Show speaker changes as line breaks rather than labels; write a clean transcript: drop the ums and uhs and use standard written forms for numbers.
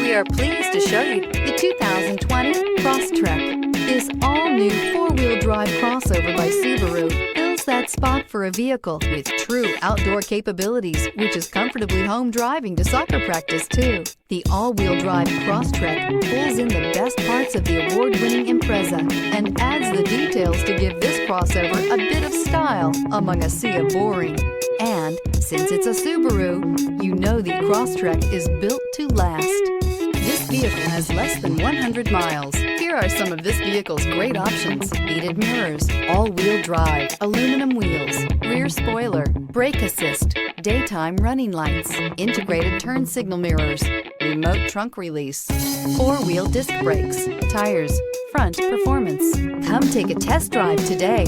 We are pleased to show you the 2020 Crosstrek. This all-new four-wheel drive crossover by Subaru fills that spot for a vehicle with true outdoor capabilities, which is comfortably home driving to soccer practice too. The all-wheel drive Crosstrek pulls in the best parts of the award-winning Impreza and adds the details to give this crossover a bit of style among a sea of boring. And since it's a Subaru, you know the Crosstrek is built to last. This vehicle has less than 100 miles. Here are some of this vehicle's great options: heated mirrors, all-wheel drive, aluminum wheels, rear spoiler, brake assist, daytime running lights, integrated turn signal mirrors, remote trunk release, four-wheel disc brakes, tires, front performance. Come take a test drive today.